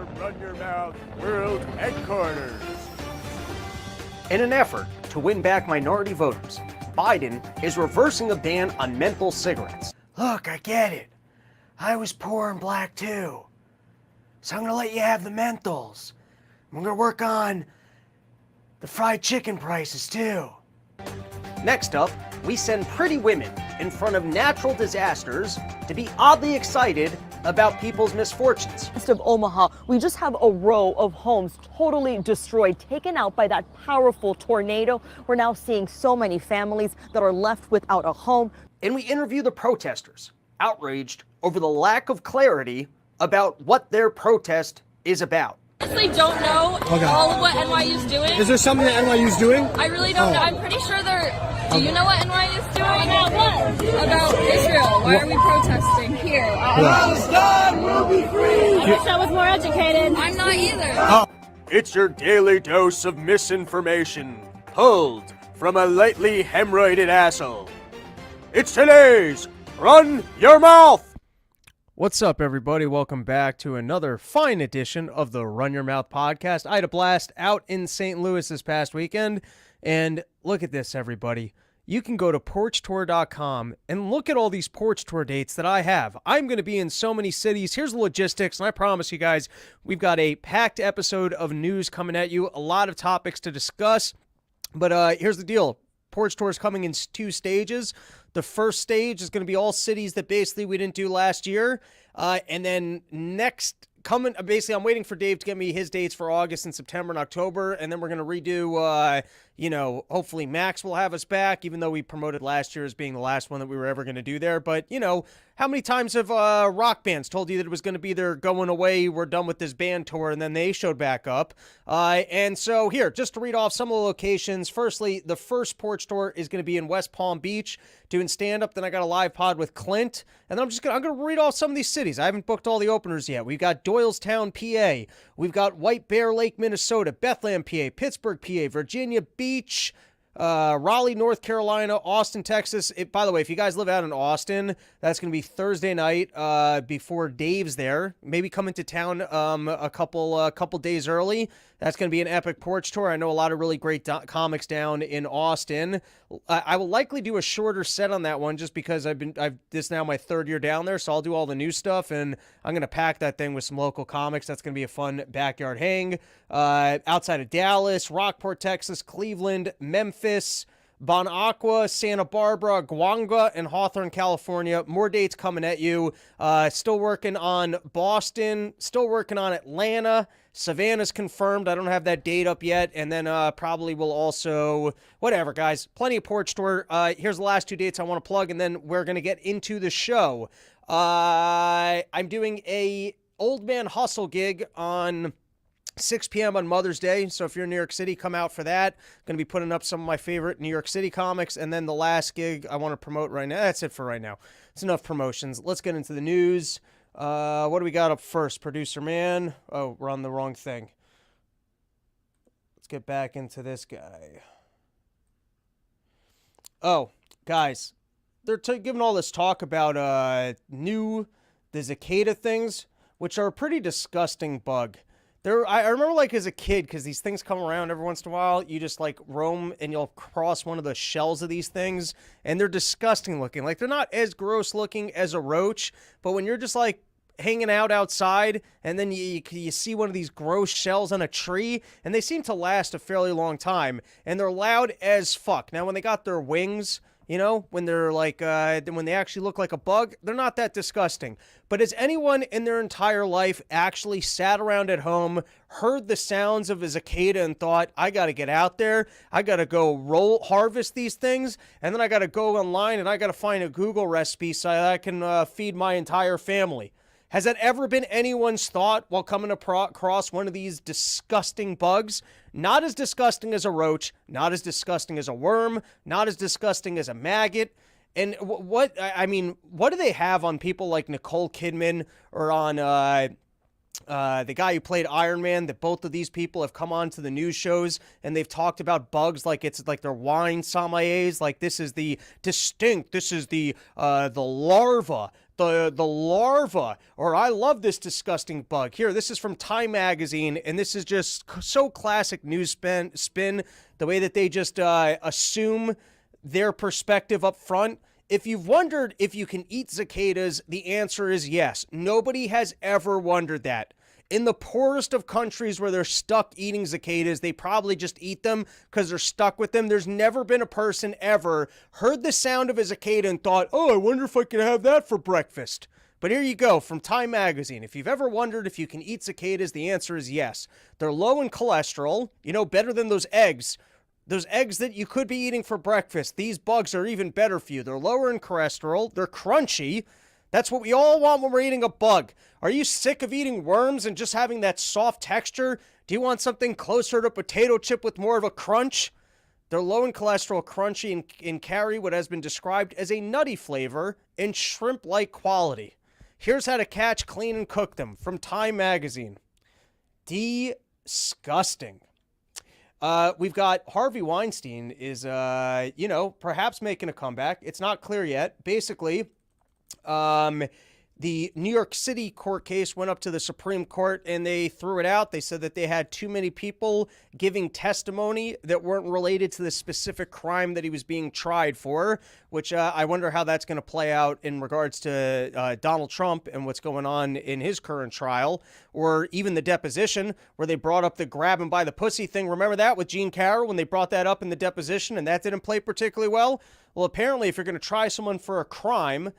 from Run Your Mouth World Headquarters. In an effort to win back minority voters, Biden is reversing a ban on menthol cigarettes. Look, I get it. I was poor and black too. So I'm gonna let you have the menthols. I'm gonna work on the fried chicken prices too. Next up, we send pretty women in front of natural disasters to be oddly excited about people's misfortunes. West of Omaha, we just have a row of homes totally destroyed, taken out by that powerful tornado. We're now seeing so many families that are left without a home. And we interview the protesters, outraged over the lack of clarity about what their protest is about. I honestly don't know all of what NYU's doing. Is there something that NYU's doing? I really don't know. I'm pretty sure they're... Do you know what NYU's doing? About what? About Israel. Why are we protesting here? Palestine will be free! I wish I was more educated. I'm not either. It's your daily dose of misinformation, pulled from a lightly hemorrhoided asshole. It's today's Run Your Mouth! What's up, everybody? Welcome back to another fine edition of the Run Your Mouth podcast. I had a blast out in St. Louis this past weekend, and look at this, everybody. You can go to porchtour.com and look at all these porch tour dates that I have. I'm going to be in so many cities. Here's the logistics, and I promise you guys, we've got a packed episode of news coming at you, a lot of topics to discuss, but here's the deal. Porch Tour is coming in 2 stages. The first stage is going to be all cities that basically we didn't do last year. And then next, basically I'm waiting for Dave to get me his dates for August and September and October. And then we're going to redo, hopefully Max will have us back, even though we promoted last year as being the last one that we were ever going to do there. But, how many times have rock bands told you that it was going to be they're going away, we're done with this band tour, and then they showed back up? And so here, just to read off some of the locations. Firstly, the first porch tour is going to be in West Palm Beach doing stand-up. Then I got a live pod with Clint. And then I'm going to read off some of these cities. I haven't booked all the openers yet. We've got Doylestown, PA. We've got White Bear Lake, Minnesota, Bethlehem, PA, Pittsburgh, PA, Virginia Beach, Raleigh, North Carolina, Austin, Texas. By the way, if you guys live out in Austin, that's going to be Thursday night before Dave's there. Maybe come into town a couple days early. That's going to be an epic porch tour. I know a lot of really great comics down in Austin. I will likely do a shorter set on that one just because this is now my 3rd year down there, so I'll do all the new stuff, and I'm going to pack that thing with some local comics. That's going to be a fun backyard hang. Outside of Dallas, Rockport, Texas, Cleveland, Memphis, Bon Aqua, Santa Barbara, Guanga, and Hawthorne, California. More dates coming at you. Still working on Boston. Still working on Atlanta. Savannah's confirmed. I don't have that date up yet. And then probably will also... Whatever, guys. Plenty of porch tour. Here's the last 2 dates I want to plug, and then we're going to get into the show. I'm doing a Old Man Hustle gig on 6 p.m. on Mother's Day, so if you're in New York City, come out for that. Going to be putting up some of my favorite New York City comics, and then the last gig I want to promote right now. That's it for right now. It's enough promotions. Let's get into the news. What do we got up first? Producer man. Oh, we're on the wrong thing. Let's get back into this guy. Oh, guys, they're giving all this talk about the cicada things, which are a pretty disgusting bug. I remember as a kid, because these things come around every once in a while, you just roam and you'll cross one of the shells of these things, and they're disgusting looking. They're not as gross looking as a roach, but when you're just hanging out outside and then you see one of these gross shells on a tree, and they seem to last a fairly long time, and they're loud as fuck. Now, when they got their wings, when they're when they actually look like a bug, they're not that disgusting. But has anyone in their entire life actually sat around at home, heard the sounds of a cicada, and thought, I got to get out there, I got to go harvest these things, and then I got to go online and I got to find a Google recipe so that I can feed my entire family? Has that ever been anyone's thought while coming across one of these disgusting bugs? Not as disgusting as a roach, not as disgusting as a worm, not as disgusting as a maggot. And what do they have on people like Nicole Kidman or on the guy who played Iron Man, that both of these people have come on to the news shows and they've talked about bugs like it's like they're wine sommeliers, like this is the larva the larva, or I love this disgusting bug. Here, this is from Time Magazine, and this is just so classic news spin, the way that they just assume their perspective up front. If you've wondered if you can eat cicadas, the answer is yes. Nobody has ever wondered that. In the poorest of countries where they're stuck eating cicadas, they probably just eat them because they're stuck with them. There's never been a person ever heard the sound of a cicada and thought, oh, I wonder if I can have that for breakfast. But here you go, from Time Magazine. If you've ever wondered if you can eat cicadas, the answer is yes. They're low in cholesterol, better than those eggs. Those eggs that you could be eating for breakfast. These bugs are even better for you. They're lower in cholesterol. They're crunchy. That's what we all want when we're eating a bug. Are you sick of eating worms and just having that soft texture? Do you want something closer to a potato chip with more of a crunch? They're low in cholesterol, crunchy, and carry what has been described as a nutty flavor and shrimp-like quality. Here's how to catch, clean, and cook them from Time Magazine. Disgusting. We've got Harvey Weinstein is, perhaps making a comeback. It's not clear yet. Basically, the New York City court case went up to the Supreme Court and they threw it out. They said that they had too many people giving testimony that weren't related to the specific crime that he was being tried for, which I wonder how that's going to play out in regards to Donald Trump and what's going on in his current trial, or even the deposition where they brought up the grab him by the pussy thing. Remember that with Gene Carroll when they brought that up in the deposition and that didn't play particularly well? Well, apparently if you're going to try someone for a crime,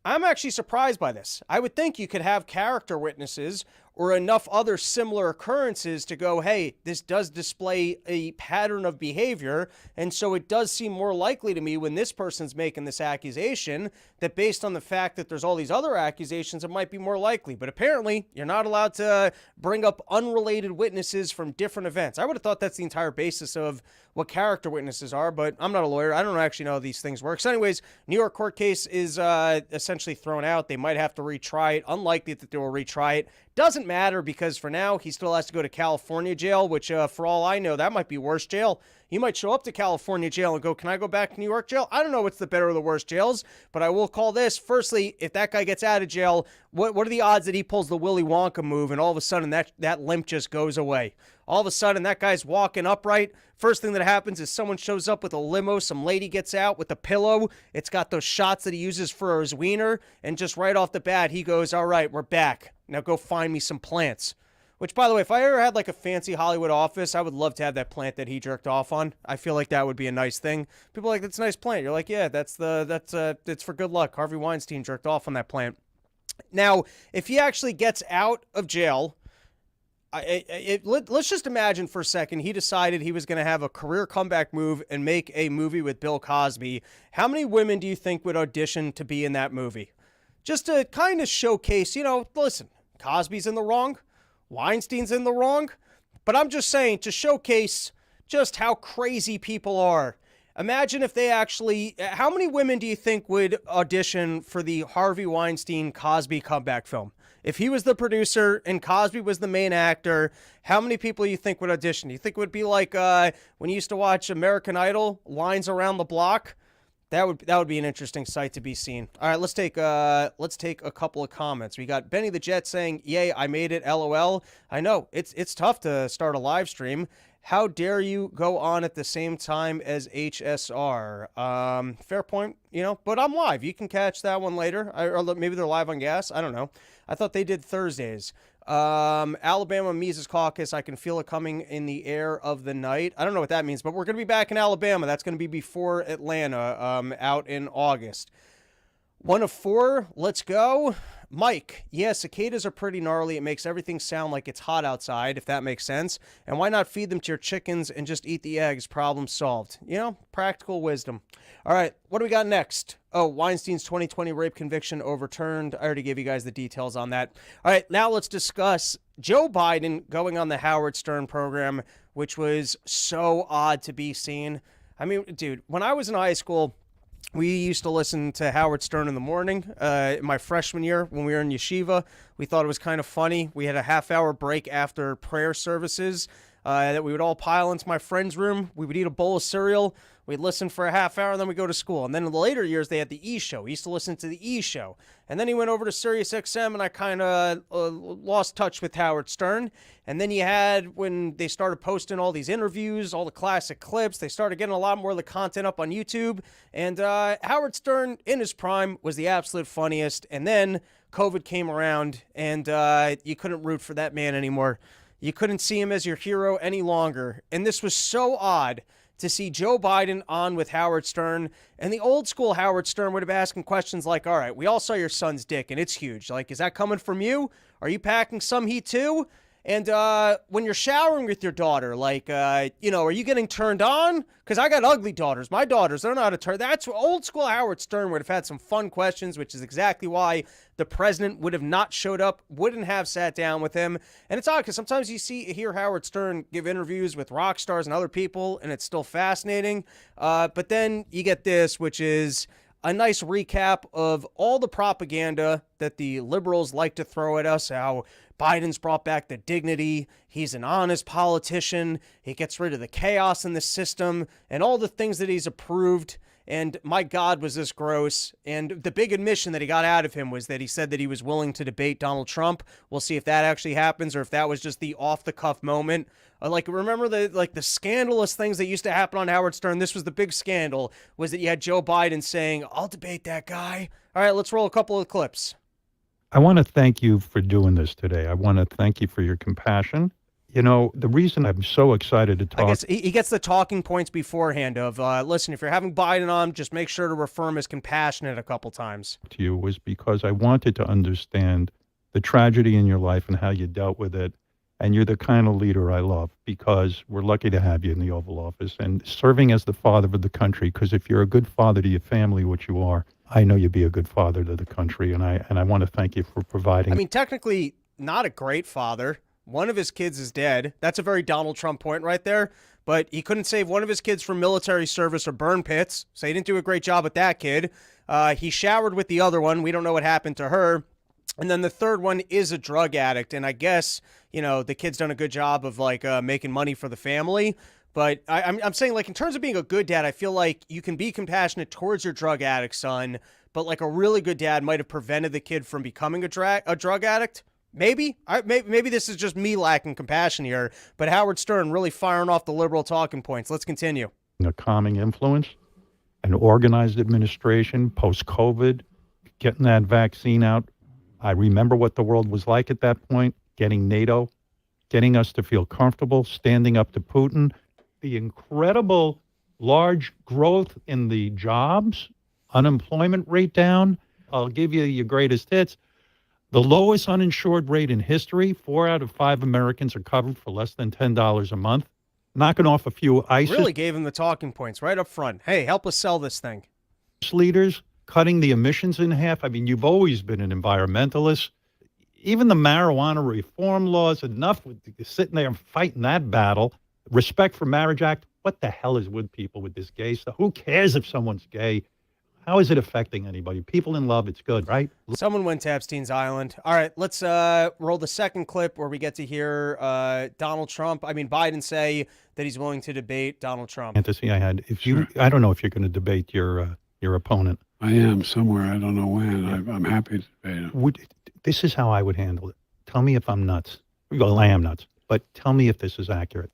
I'm actually surprised by this. I would think you could have character witnesses or enough other similar occurrences to go, hey, this does display a pattern of behavior, and so it does seem more likely to me when this person's making this accusation that based on the fact that there's all these other accusations, it might be more likely. But apparently, you're not allowed to bring up unrelated witnesses from different events. I would have thought that's the entire basis of what character witnesses are, but I'm not a lawyer. I don't actually know how these things work. So anyways, New York court case is essentially thrown out. They might have to retry it. Unlikely that they will retry it. Doesn't matter because for now, he still has to go to California jail, which for all I know, that might be worse jail. You might show up to California jail and go, can I go back to New York jail? I don't know what's the better or the worst jails, but I will call this. Firstly, if that guy gets out of jail, what are the odds that he pulls the Willy Wonka move and all of a sudden that limp just goes away? All of a sudden, that guy's walking upright. First thing that happens is someone shows up with a limo. Some lady gets out with a pillow. It's got those shots that he uses for his wiener. And just right off the bat, he goes, all right, we're back. Now go find me some plants. Which, by the way, if I ever had like a fancy Hollywood office, I would love to have that plant that he jerked off on. I feel like that would be a nice thing. People are like, that's a nice plant. You're like, yeah, it's for good luck. Harvey Weinstein jerked off on that plant. Now, if he actually gets out of jail, let's just imagine for a second he decided he was going to have a career comeback move and make a movie with Bill Cosby. How many women do you think would audition to be in that movie? Just to kind of showcase, listen, Cosby's in the wrong, Weinstein's in the wrong, but I'm just saying to showcase just how crazy people are. Imagine if they actually, how many women do you think would audition for the Harvey Weinstein Cosby comeback film? If he was the producer and Cosby was the main actor, how many people do you think would audition? Do you think it would be like when you used to watch American Idol, lines around the block? That would be an interesting sight to be seen. All right, let's take a couple of comments. We got Benny the Jet saying, "Yay, I made it, LOL." I know it's tough to start a live stream. How dare you go on at the same time as HSR? Fair point, but I'm live. You can catch that one later. Or maybe they're live on gas. I don't know. I thought they did Thursdays. Alabama Mises Caucus. I can feel it coming in the air of the night. I don't know what that means, but we're going to be back in Alabama. That's going to be before Atlanta, out in August. 1 of 4. Let's go. Mike, yeah, cicadas are pretty gnarly. It makes everything sound like it's hot outside, if that makes sense. And why not feed them to your chickens and just eat the eggs? Problem solved. Practical wisdom. All right, what do we got next? Oh, Weinstein's 2020 rape conviction overturned. I already gave you guys the details on that. All right, now let's discuss Joe Biden going on the Howard Stern program, which was so odd to be seen. I mean, dude, when I was in high school, we used to listen to Howard Stern in the morning. My freshman year, when we were in yeshiva, we thought it was kind of funny. We had a half-hour break after prayer services. that we would all pile into my friend's room. We would eat a bowl of cereal. We'd listen for a half hour, and then we'd go to school. And then in the later years, they had the E! Show. We used to listen to the E! Show. And then he went over to Sirius XM, and I kind of lost touch with Howard Stern. And then you had, when they started posting all these interviews, all the classic clips, they started getting a lot more of the content up on YouTube. And Howard Stern, in his prime, was the absolute funniest. And then COVID came around, and you couldn't root for that man anymore. You couldn't see him as your hero any longer. And this was so odd to see Joe Biden on with Howard Stern. And the old school Howard Stern would have asking questions like, all right, we all saw your son's dick and it's huge. Like, is that coming from you? Are you packing some heat too? And when you're showering with your daughter, like, are you getting turned on? Because I got ugly daughters. My daughters, they don't know how to turn. That's old school Howard Stern would have had some fun questions, which is exactly why the president would have not showed up, wouldn't have sat down with him. And it's odd because sometimes you hear Howard Stern give interviews with rock stars and other people, and it's still fascinating. But then you get this, which is a nice recap of all the propaganda that the liberals like to throw at us, how Biden's brought back the dignity, he's an honest politician, he gets rid of the chaos in the system, and all the things that he's approved. And my God, was this gross. And the big admission that he got out of him was that he said that he was willing to debate Donald Trump. We'll see if that actually happens or if that was just the off-the-cuff moment. Remember the scandalous things that used to happen on Howard Stern? This was the big scandal, was that you had Joe Biden saying, I'll debate that guy. All right, let's roll a couple of clips. I want to thank you for doing this today. I want to thank you for your compassion. You know, the reason I'm so excited to talk... I guess he gets the talking points beforehand of, listen, if you're having Biden on, just make sure to refer him as compassionate a couple times. ...to you was because I wanted to understand the tragedy in your life and how you dealt with it. And you're the kind of leader I love because we're lucky to have you in the Oval Office and serving as the father of the country. Because if you're a good father to your family, which you are, I know you'd be a good father to the country. And I want to thank you for providing... I mean, technically, not a great father. One of his kids is dead. That's a very Donald Trump point right there. But he couldn't save one of his kids from military service or burn pits. So he didn't do a great job with that kid. He showered with the other one. We don't know what happened to her. And then the third one is a drug addict. And I guess, the kid's done a good job of making money for the family. But I'm saying, in terms of being a good dad, I feel like you can be compassionate towards your drug addict son, but a really good dad might have prevented the kid from becoming a drug addict. Maybe. Maybe this is just me lacking compassion here, but Howard Stern really firing off the liberal talking points. Let's continue. A calming influence, an organized administration, post-COVID, getting that vaccine out. I remember what the world was like at that point, getting NATO, getting us to feel comfortable, standing up to Putin, the incredible large growth in the jobs, unemployment rate down. I'll give you your greatest hits. The lowest uninsured rate in history. 4 out of 5 Americans are covered for less than $10 a month. Knocking off a few ISIS really gave him the talking points right up front. Hey, help us sell this thing. Leaders, cutting the emissions in half. I mean, you've always been an environmentalist. Even the marijuana reform laws, enough with sitting there and fighting that battle. Respect for Marriage Act. What the hell is with people with this gay stuff? Who cares if someone's gay? How is it affecting anybody? People in love, it's good, right? Someone went to Epstein's Island. All right, let's roll the second clip where we get to hear Biden say that he's willing to debate Donald Trump. Fantasy I had. I don't know if you're going to debate your opponent. I am somewhere. I don't know when. I'm happy to debate him. This is how I would handle it. Tell me if I'm nuts. Well, I am nuts, but tell me if this is accurate.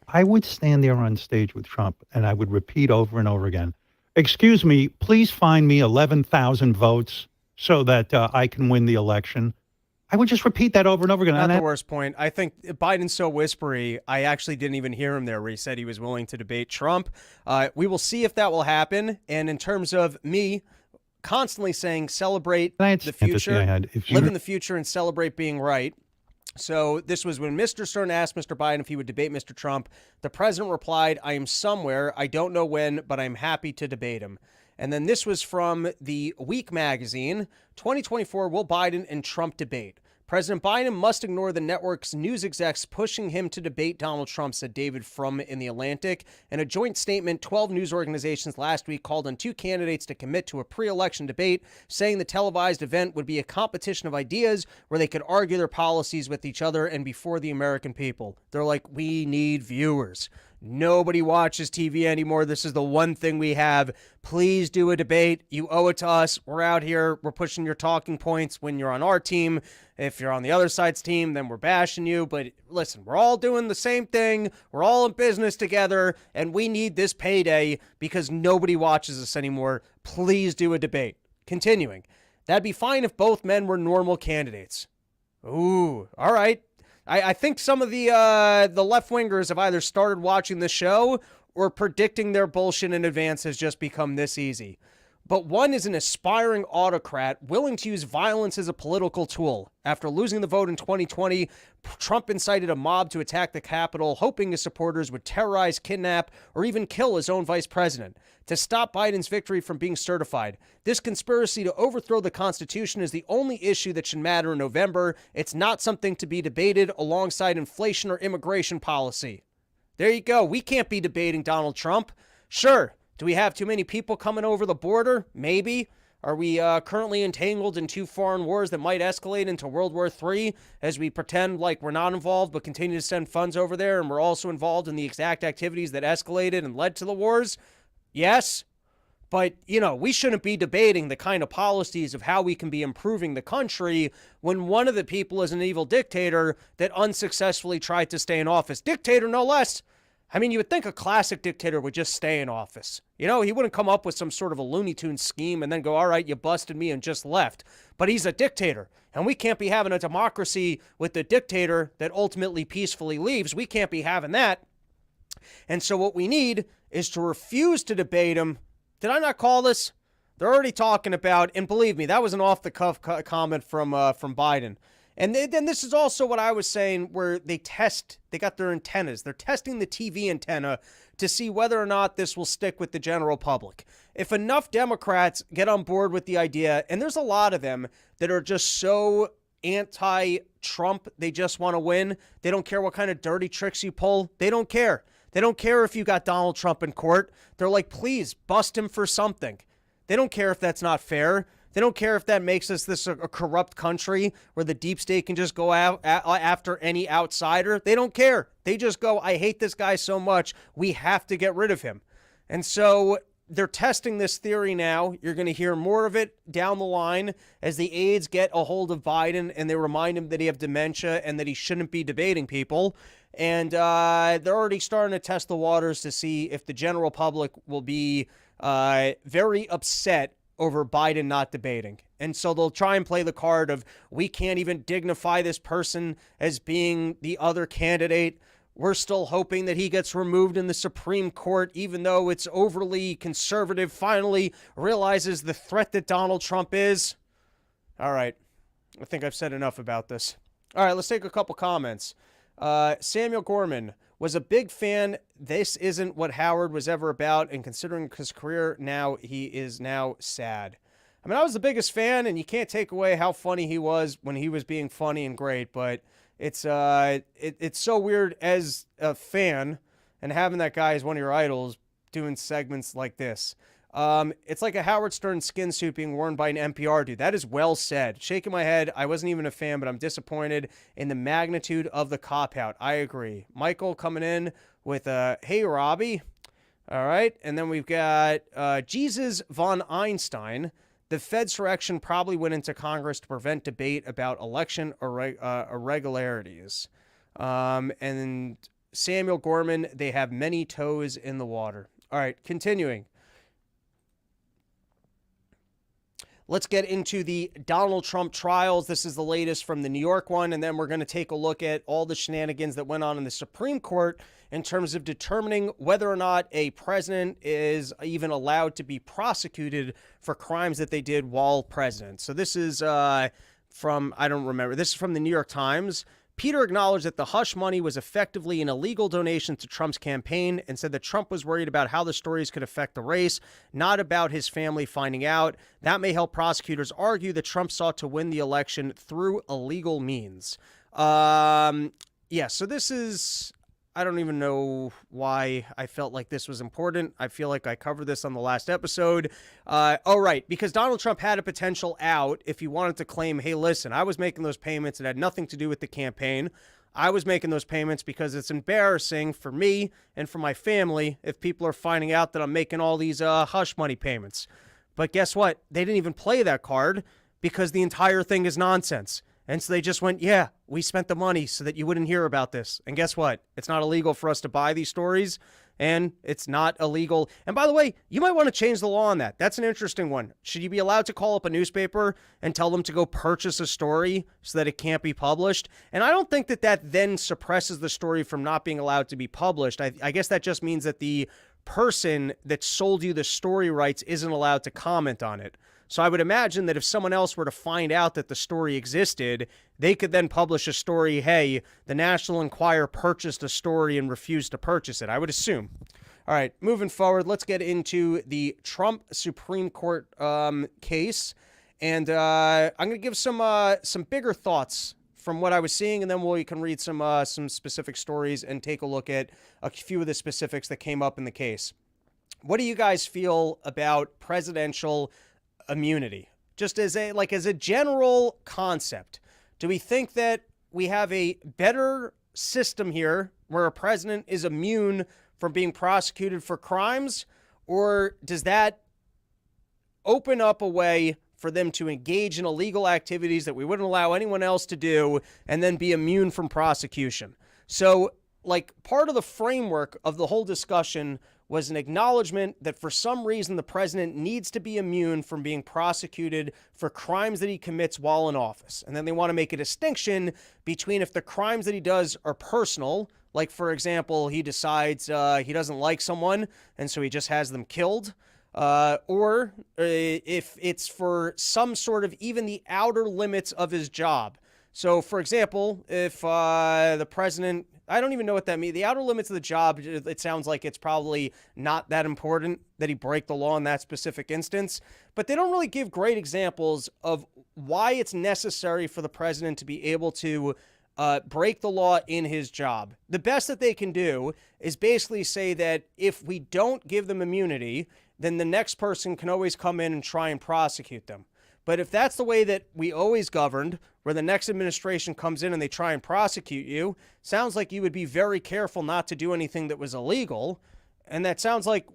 I would stand there on stage with Trump and I would repeat over and over again, excuse me, please find me 11,000 votes so that I can win the election. I would just repeat that over and over again. Not the worst point. I think Biden's so whispery, I actually didn't even hear him there where he said he was willing to debate Trump. We will see if that will happen. And in terms of me constantly saying celebrate the future, live in the future and celebrate being right. So this was when Mr. Stern asked Mr. Biden if he would debate Mr. Trump. The president replied, I am somewhere. I don't know when, but I'm happy to debate him. And then this was from the Week magazine, 2024, will Biden and Trump debate? President Biden must ignore the network's news execs pushing him to debate Donald Trump, said David Frum in The Atlantic. In a joint statement, 12 news organizations last week called on two candidates to commit to a pre-election debate, saying the televised event would be a competition of ideas where they could argue their policies with each other and before the American people. They're like, we need viewers. Nobody watches TV anymore. This is the one thing we have. Please do a debate. You owe it to us. We're out here. We're pushing your talking points when you're on our team. If you're on the other side's team, then we're bashing you. But listen, we're all doing the same thing. We're all in business together, and we need this payday because nobody watches us anymore. Please do a debate. Continuing. That'd be fine if both men were normal candidates. Ooh, all right. I think some of the left-wingers have either started watching the show or predicting their bullshit in advance has just become this easy. But one is an aspiring autocrat willing to use violence as a political tool. After losing the vote in 2020, Trump incited a mob to attack the Capitol, hoping his supporters would terrorize, kidnap, or even kill his own vice president to stop Biden's victory from being certified. This conspiracy to overthrow the Constitution is the only issue that should matter in November. It's not something to be debated alongside inflation or immigration policy. There you go. We can't be debating Donald Trump. Sure. Do we have too many people coming over the border? Maybe. Are we currently entangled in two foreign wars that might escalate into World War III as we pretend like we're not involved but continue to send funds over there and we're also involved in the exact activities that escalated and led to the wars? Yes. But, we shouldn't be debating the kind of policies of how we can be improving the country when one of the people is an evil dictator that unsuccessfully tried to stay in office. Dictator, no less. I mean, you would think a classic dictator would just stay in office. He wouldn't come up with some sort of a Looney Tunes scheme and then go, all right, you busted me and just left. But he's a dictator, and we can't be having a democracy with the dictator that ultimately peacefully leaves. We can't be having that. And so what we need is to refuse to debate him. Did I not call this? They're already talking about, and believe me, that was an off-the-cuff comment from Biden. And then this is also what I was saying, where they got their antennas. They're testing the TV antenna to see whether or not this will stick with the general public. If enough Democrats get on board with the idea, and there's a lot of them that are just so anti-Trump, they just want to win. They don't care what kind of dirty tricks you pull. They don't care. They don't care if you got Donald Trump in court. They're like, please, bust him for something. They don't care if that's not fair. They don't care if that makes us a corrupt country where the deep state can just go out after any outsider. They don't care. They just go, I hate this guy so much, we have to get rid of him. And so they're testing this theory now. You're going to hear more of it down the line as the aides get a hold of Biden and they remind him that he has dementia and that he shouldn't be debating people. And they're already starting to test the waters to see if the general public will be very upset over Biden not debating. And so they'll try and play the card of, we can't even dignify this person as being the other candidate. We're still hoping that he gets removed in the Supreme Court, even though it's overly conservative, finally realizes the threat that Donald Trump is. All right. I think I've said enough about this. All right, let's take a couple comments. Samuel Gorman was a big fan. This isn't what Howard was ever about, and considering his career now, he is now sad. I mean, I was the biggest fan, and you can't take away how funny he was when he was being funny and great, but it's so weird as a fan and having that guy as one of your idols doing segments like this. It's like a Howard Stern skin suit being worn by an NPR dude. That is well said. Shaking my head. I wasn't even a fan, but I'm disappointed in the magnitude of the cop-out. I agree. Michael coming in with, hey, Robbie. All right. And then we've got Jesus von Einstein. The Fedsurrection probably went into Congress to prevent debate about election irregularities. And Samuel Gorman, they have many toes in the water. All right, continuing. Let's get into the Donald Trump trials. This is the latest from the New York one, and then we're going to take a look at all the shenanigans that went on in the Supreme Court in terms of determining whether or not a president is even allowed to be prosecuted for crimes that they did while president. So this is from, I don't remember, this is from the New York Times, Peter acknowledged that the hush money was effectively an illegal donation to Trump's campaign and said that Trump was worried about how the stories could affect the race, not about his family finding out. That may help prosecutors argue that Trump sought to win the election through illegal means. Yeah, so this is... I don't even know why I felt like this was important. I feel like I covered this on the last episode. Oh, right, because Donald Trump had a potential out if he wanted to claim, hey, listen, I was making those payments. It had nothing to do with the campaign. I was making those payments because it's embarrassing for me and for my family if people are finding out that I'm making all these hush money payments. But guess what? They didn't even play that card because the entire thing is nonsense. And so they just went, yeah, we spent the money so that you wouldn't hear about this. And guess what? It's not illegal for us to buy these stories, and it's not illegal. And by the way, you might want to change the law on that. That's an interesting one. Should you be allowed to call up a newspaper and tell them to go purchase a story so that it can't be published? And I don't think that that then suppresses the story from not being allowed to be published. I guess that just means that the person that sold you the story rights isn't allowed to comment on it. So I would imagine that if someone else were to find out that the story existed, they could then publish a story, hey, the National Enquirer purchased a story and refused to purchase it, I would assume. All right, moving forward, let's get into the Trump Supreme Court case. And I'm going to give some bigger thoughts from what I was seeing, and then we can read some specific stories and take a look at a few of the specifics that came up in the case. What do you guys feel about presidential immunity? Just as a general concept, do we think that we have a better system here where a president is immune from being prosecuted for crimes, or does that open up a way for them to engage in illegal activities that we wouldn't allow anyone else to do and then be immune from prosecution? So, part of the framework of the whole discussion was an acknowledgement that for some reason the president needs to be immune from being prosecuted for crimes that he commits while in office. And then they want to make a distinction between if the crimes that he does are personal, like, for example, he decides he doesn't like someone and so he just has them killed, or if it's for some sort of even the outer limits of his job. So, for example, if the president... I don't even know what that means. The outer limits of the job, it sounds like it's probably not that important that he break the law in that specific instance. But they don't really give great examples of why it's necessary for the president to be able to break the law in his job. The best that they can do is basically say that if we don't give them immunity, then the next person can always come in and try and prosecute them. But if that's the way that we always governed, where the next administration comes in and they try and prosecute you, sounds like you would be very careful not to do anything that was illegal. And that sounds like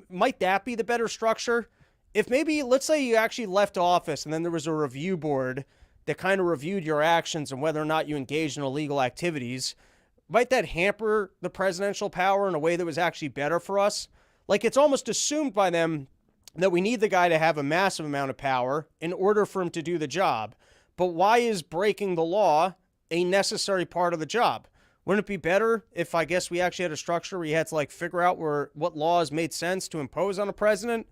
might that be the better structure? If maybe, let's say you actually left office and then there was a review board that kind of reviewed your actions and whether or not you engaged in illegal activities, might that hamper the presidential power in a way that was actually better for us? It's almost assumed by them that we need the guy to have a massive amount of power in order for him to do the job. But why is breaking the law a necessary part of the job? Wouldn't it be better if, I guess, we actually had a structure where you had to figure out what laws made sense to impose on a president?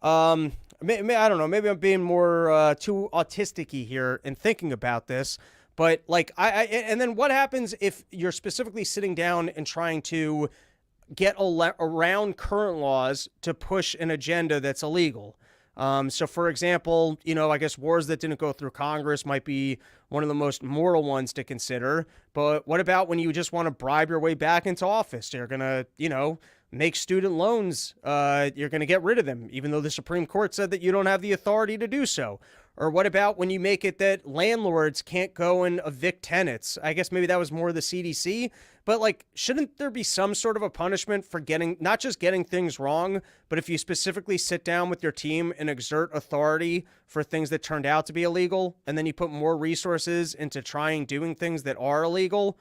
I don't know. Maybe I'm being more too autistic-y here in thinking about this. But and then what happens if you're specifically sitting down and trying to get around current laws to push an agenda that's illegal? So, for example, I guess wars that didn't go through Congress might be one of the most moral ones to consider. But what about when you just want to bribe your way back into office? You're going to, make student loans. You're going to get rid of them, even though the Supreme Court said that you don't have the authority to do so. Or what about when you make it that landlords can't go and evict tenants? I guess maybe that was more the CDC. But shouldn't there be some sort of a punishment for not just getting things wrong, but if you specifically sit down with your team and exert authority for things that turned out to be illegal, and then you put more resources into doing things that are illegal?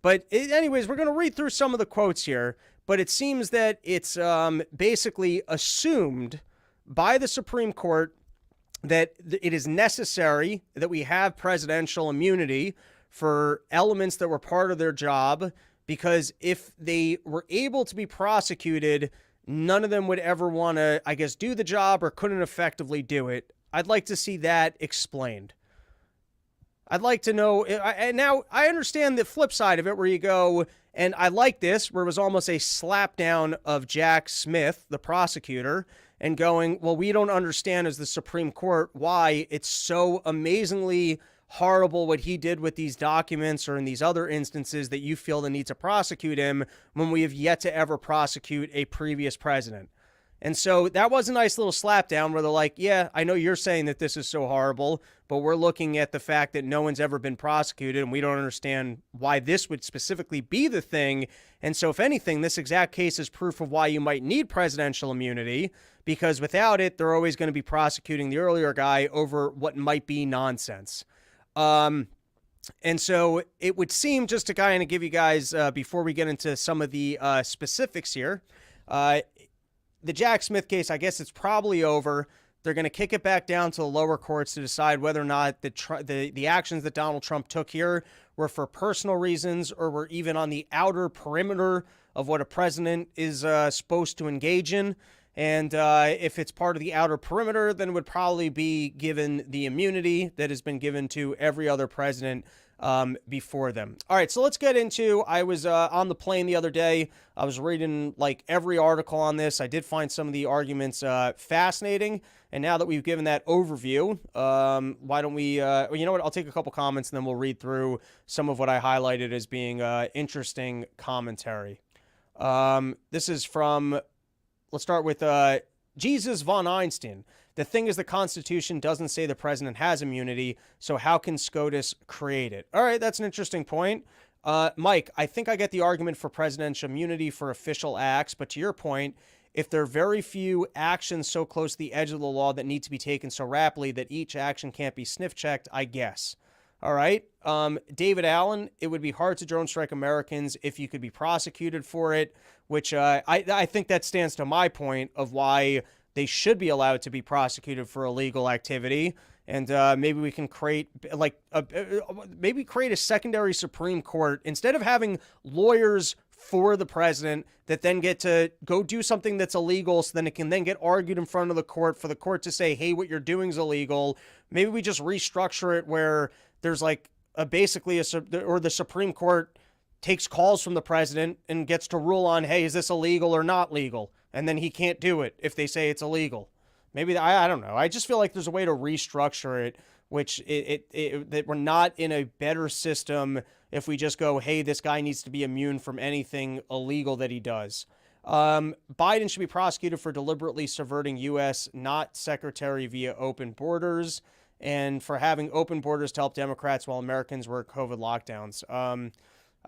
But anyways, we're going to read through some of the quotes here, but it seems that it's basically assumed by the Supreme Court that it is necessary that we have presidential immunity for elements that were part of their job, because if they were able to be prosecuted, none of them would ever want to, I guess, do the job or couldn't effectively do it. I'd like to see that explained. I'd like to know, and now I understand the flip side of it where you go, and I like this, where it was almost a slapdown of Jack Smith, the prosecutor, and going, well, we don't understand as the Supreme Court why it's so amazingly horrible what he did with these documents or in these other instances that you feel the need to prosecute him when we have yet to ever prosecute a previous president. And so that was a nice little slapdown where they're like, yeah, I know you're saying that this is so horrible, but we're looking at the fact that no one's ever been prosecuted and we don't understand why this would specifically be the thing. And so if anything, this exact case is proof of why you might need presidential immunity, because without it, they're always going to be prosecuting the earlier guy over what might be nonsense. And so it would seem, just to kind of give you guys, before we get into some of the specifics here, the Jack Smith case, I guess it's probably over. They're going to kick it back down to the lower courts to decide whether or not the actions that Donald Trump took here were for personal reasons or were even on the outer perimeter of what a president is supposed to engage in. And if it's part of the outer perimeter, then it would probably be given the immunity that has been given to every other president before them. All right, so let's get into, I was on the plane the other day. I was reading like every article on this. I did find some of the arguments fascinating. And now that we've given that overview, why don't we, you know what, I'll take a couple comments and then we'll read through some of what I highlighted as being interesting commentary. This is from, let's start with Jesus von Einstein. The thing is, the Constitution doesn't say the president has immunity, so how can SCOTUS create it? All right, that's an interesting point. Mike, I think I get the argument for presidential immunity for official acts, but to your point, if there are very few actions so close to the edge of the law that need to be taken so rapidly that each action can't be sniff-checked, I guess. All right. David Allen, it would be hard to drone strike Americans if you could be prosecuted for it, which I think that stands to my point of why they should be allowed to be prosecuted for illegal activity. And maybe we can create create a secondary Supreme Court instead of having lawyers for the president that then get to go do something that's illegal, so then it can then get argued in front of the court for the court to say, hey, what you're doing is illegal. Maybe we just restructure it where there's like the Supreme Court takes calls from the president and gets to rule on, hey, is this illegal or not legal? And then he can't do it if they say it's illegal. Maybe, I don't know. I just feel like there's a way to restructure it, which that we're not in a better system if we just go, hey, this guy needs to be immune from anything illegal that he does. Biden should be prosecuted for deliberately subverting U.S. not secretary via open borders and for having open borders to help Democrats while Americans work COVID lockdowns.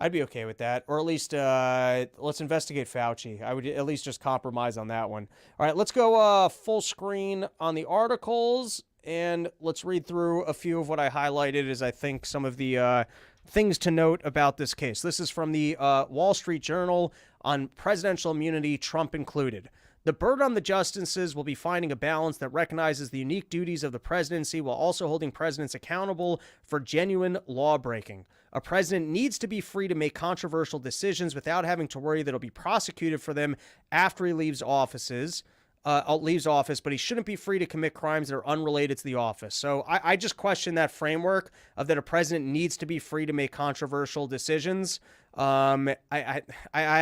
I'd be okay with that. Or at least let's investigate Fauci. I would at least just compromise on that one. All right, let's go full screen on the articles, and let's read through a few of what I highlighted as I think some of the things to note about this case. This is from the Wall Street Journal on presidential immunity, Trump included. The burden on the justices will be finding a balance that recognizes the unique duties of the presidency while also holding presidents accountable for genuine lawbreaking. A president needs to be free to make controversial decisions without having to worry that he'll be prosecuted for them after he leaves office, but he shouldn't be free to commit crimes that are unrelated to the office. So I just question that framework of that a president needs to be free to make controversial decisions. I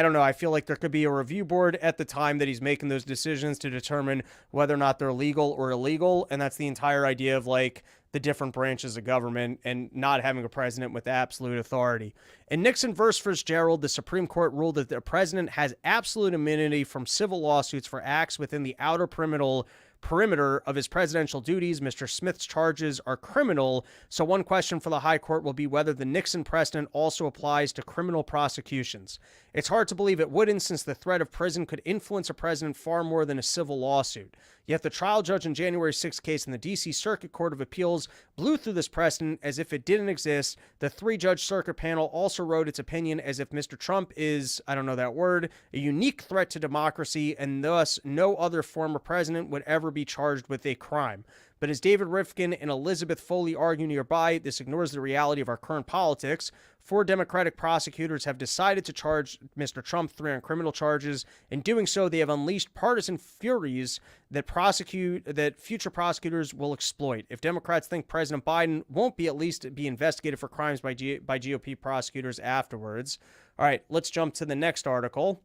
don't know. I feel like there could be a review board at the time that he's making those decisions to determine whether or not they're legal or illegal. And that's the entire idea of like the different branches of government and not having a president with absolute authority. In Nixon versus Fitzgerald, the Supreme Court ruled that the president has absolute immunity from civil lawsuits for acts within the outer perimeter of his presidential duties. Mr. Smith's charges are criminal, so one question for the high court will be whether the Nixon precedent also applies to criminal prosecutions. It's hard to believe it wouldn't, since the threat of prison could influence a president far more than a civil lawsuit. Yet the trial judge in January 6th case in the D.C. Circuit Court of Appeals blew through this precedent as if it didn't exist. The three-judge circuit panel also wrote its opinion as if Mr. Trump is, I don't know that word, a unique threat to democracy, and thus no other former president would ever be charged with a crime. But as David Rifkin and Elizabeth Foley argue nearby, this ignores the reality of our current politics. 4 Democratic prosecutors have decided to charge Mr. Trump 3 on criminal charges. In doing so, they have unleashed partisan furies that future prosecutors will exploit. If Democrats think President Biden won't at least be investigated for crimes by GOP prosecutors afterwards. All right, let's jump to the next article.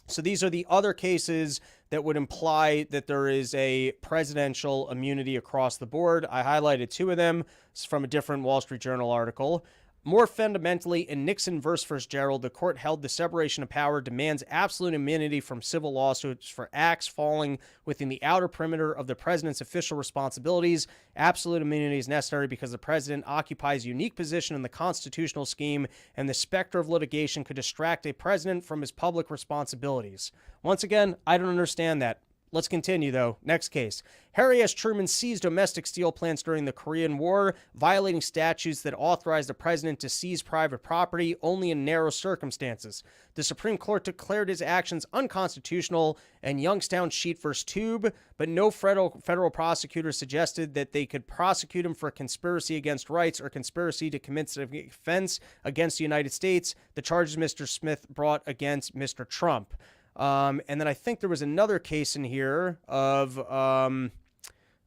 So these are the other cases that would imply that there is a presidential immunity across the board. I highlighted 2 of them. It's from a different Wall Street Journal article. More fundamentally, in Nixon versus Fitzgerald, the court held the separation of power demands absolute immunity from civil lawsuits for acts falling within the outer perimeter of the president's official responsibilities. Absolute immunity is necessary because the president occupies a unique position in the constitutional scheme, and the specter of litigation could distract a president from his public responsibilities. Once again, I don't understand that. Let's continue, though. Next case. Harry S. Truman seized domestic steel plants during the Korean War, violating statutes that authorized the president to seize private property only in narrow circumstances. The Supreme Court declared his actions unconstitutional in Youngstown Sheet vs. Tube, but no federal prosecutor suggested that they could prosecute him for conspiracy against rights or conspiracy to commit an offense against the United States, the charges Mr. Smith brought against Mr. Trump. And then I think there was another case in here of, or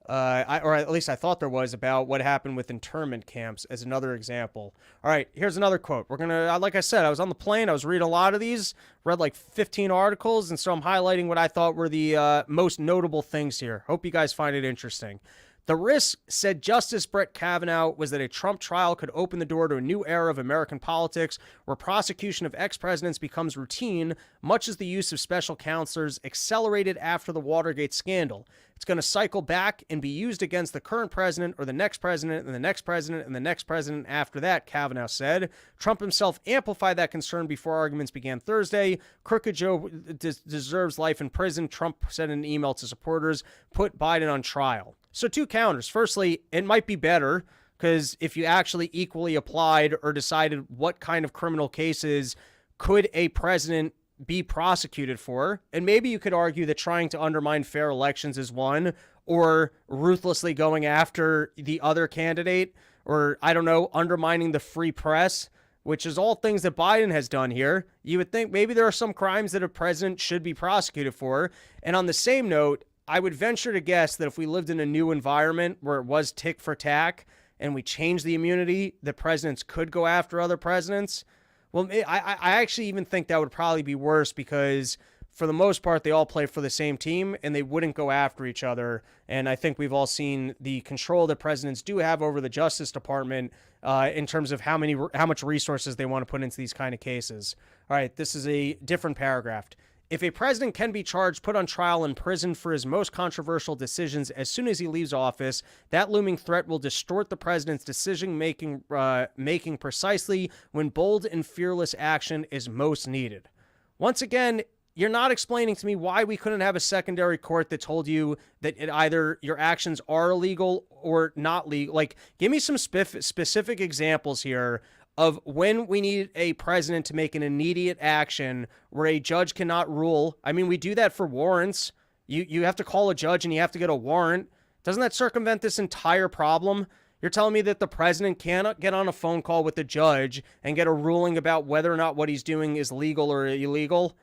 at least I thought there was, about what happened with internment camps as another example. All right, here's another quote. We're going to, like I said, I was on the plane. I was reading a lot of these, read like 15 articles, and so I'm highlighting what I thought were the most notable things here. Hope you guys find it interesting. The risk, said Justice Brett Kavanaugh, was that a Trump trial could open the door to a new era of American politics where prosecution of ex-presidents becomes routine, much as the use of special counselors accelerated after the Watergate scandal. It's going to cycle back and be used against the current president or the next president and the next president and the next president after that, Kavanaugh said. Trump himself amplified that concern before arguments began Thursday. Crooked Joe deserves life in prison, Trump said in an email to supporters, put Biden on trial. So 2 counters. Firstly, it might be better because if you actually equally applied or decided what kind of criminal cases could a president be prosecuted for, and maybe you could argue that trying to undermine fair elections is one, or ruthlessly going after the other candidate, or, I don't know, undermining the free press, which is all things that Biden has done here. You would think maybe there are some crimes that a president should be prosecuted for. And on the same note, I would venture to guess that if we lived in a new environment where it was tick for tack and we changed the immunity, that presidents could go after other presidents. Well, I actually even think that would probably be worse because for the most part, they all play for the same team and they wouldn't go after each other. And I think we've all seen the control that presidents do have over the Justice Department in terms of how much resources they want to put into these kind of cases. All right, this is a different paragraph. If a president can be charged, put on trial, and imprisoned for his most controversial decisions as soon as he leaves office, that looming threat will distort the president's decision-making precisely when bold and fearless action is most needed. Once again, you're not explaining to me why we couldn't have a secondary court that told you that either your actions are illegal or not legal. Like, give me some specific examples here of when we need a president to make an immediate action where a judge cannot rule. I mean, we do that for warrants. You have to call a judge and you have to get a warrant. Doesn't that circumvent this entire problem? You're telling me that the president cannot get on a phone call with the judge and get a ruling about whether or not what he's doing is legal or illegal?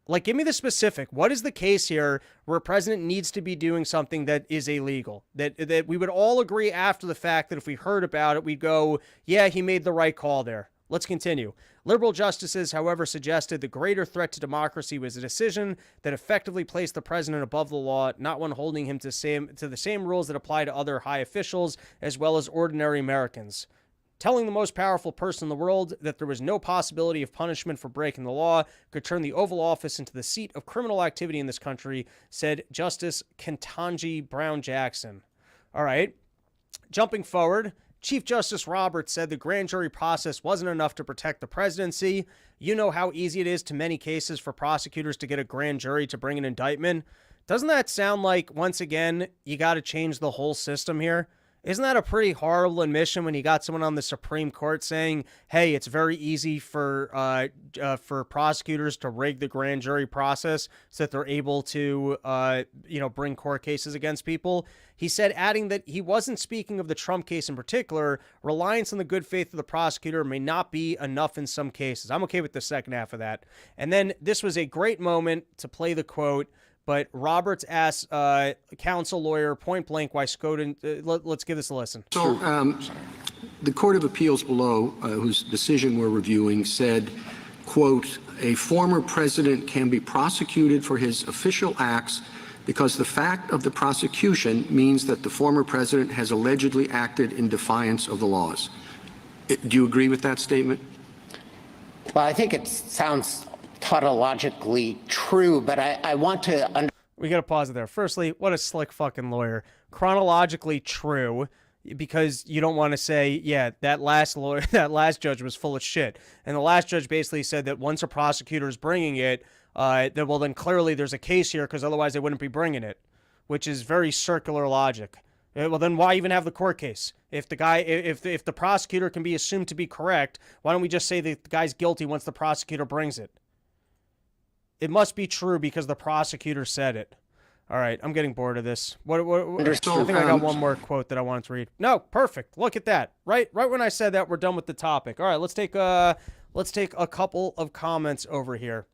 Like, give me the specific. What is the case here where a president needs to be doing something that is illegal? That we would all agree after the fact that if we heard about it, we'd go, yeah, he made the right call there. Let's continue. Liberal justices, however, suggested the greater threat to democracy was a decision that effectively placed the president above the law, not one holding him to the same rules that apply to other high officials as well as ordinary Americans. Telling the most powerful person in the world that there was no possibility of punishment for breaking the law could turn the Oval Office into the seat of criminal activity in this country, said Justice Ketanji Brown Jackson. All right. Jumping forward, Chief Justice Roberts said the grand jury process wasn't enough to protect the presidency. You know how easy it is to many cases for prosecutors to get a grand jury to bring an indictment. Doesn't that sound like, once again, you got to change the whole system here? Isn't that a pretty horrible admission when you got someone on the Supreme Court saying, "Hey, it's very easy for prosecutors to rig the grand jury process so that they're able to bring court cases against people"? He said, adding that he wasn't speaking of the Trump case in particular. Reliance on the good faith of the prosecutor may not be enough in some cases. I'm okay with the second half of that. And then this was a great moment to play the quote. But Roberts asked counsel lawyer point blank why Skoden. Let's give this a listen. So the Court of Appeals below, whose decision we're reviewing, said, quote, "A former president can be prosecuted for his official acts because the fact of the prosecution means that the former president has allegedly acted in defiance of the laws." Do you agree with that statement? Well, I think it sounds tautologically true, but I want to We got to pause it there. Firstly, what a slick fucking lawyer. Chronologically true, because you don't want to say, yeah, that last judge was full of shit. And the last judge basically said that once a prosecutor is bringing it, then clearly there's a case here, because otherwise they wouldn't be bringing it, which is very circular logic. Well, then why even have the court case? If the prosecutor can be assumed to be correct, why don't we just say that the guy's guilty once the prosecutor brings it? It must be true because the prosecutor said it. All right, I'm getting bored of this. I think I got one more quote that I wanted to read. No, perfect. Look at that. Right when I said that, we're done with the topic. All right, let's take a couple of comments over here.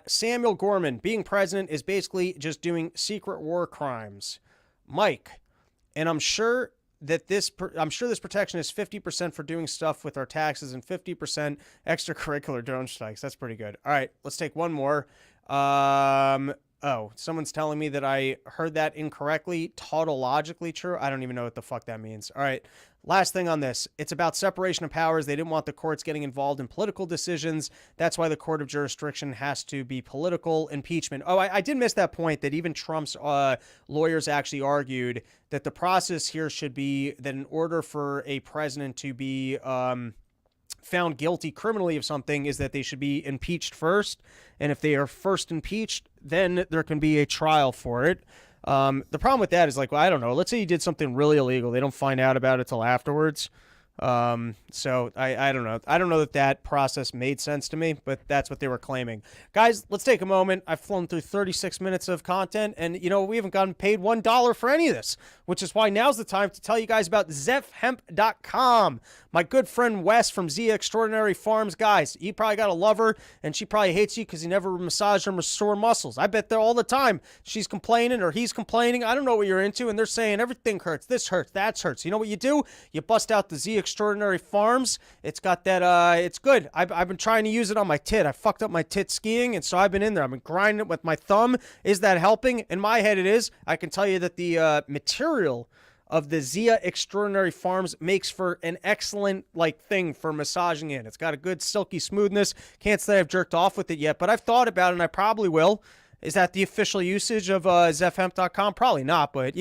Samuel Gorman, being president is basically just doing secret war crimes. Mike, and I'm sure this protection is 50% for doing stuff with our taxes and 50% extracurricular drone strikes. That's pretty good. All right, let's take one more. Someone's telling me that I heard that incorrectly. Tautologically true. I don't even know what the fuck that means. All right, last thing on this. It's about separation of powers. They didn't want the courts getting involved in political decisions. That's why the court of jurisdiction has to be political impeachment. Oh, I did miss that point that even Trump's lawyers actually argued that the process here should be that in order for a president to be found guilty criminally of something is that they should be impeached first. And if they are first impeached, then there can be a trial for it. The problem with that is I don't know. Let's say you did something really illegal. They don't find out about it till afterwards. So I don't know. I don't know that process made sense to me, but that's what they were claiming. Guys, let's take a moment. I've flown through 36 minutes of content, and we haven't gotten paid $1 for any of this, which is why now's the time to tell you guys about ZephHemp.com. My good friend Wes from Zia Extraordinary Farms. Guys, you probably got a lover, and she probably hates you because you never massage or sore muscles. I bet they're all the time. She's complaining or he's complaining. I don't know what you're into, and they're saying everything hurts. This hurts. That hurts. You know what you do? You bust out the Zia Extraordinary Farms. It's got that, it's good. I've been trying to use it on my tit. I fucked up my tit skiing, and so I've been in there. I've been grinding it with my thumb. Is that helping? In my head, it is. I can tell you that the material of the Zia Extraordinary Farms makes for an excellent thing for massaging in. It's got a good silky smoothness. Can't say I've jerked off with it yet, but I've thought about it and I probably will. Is that the official usage of ZephHemp.com? Probably not, but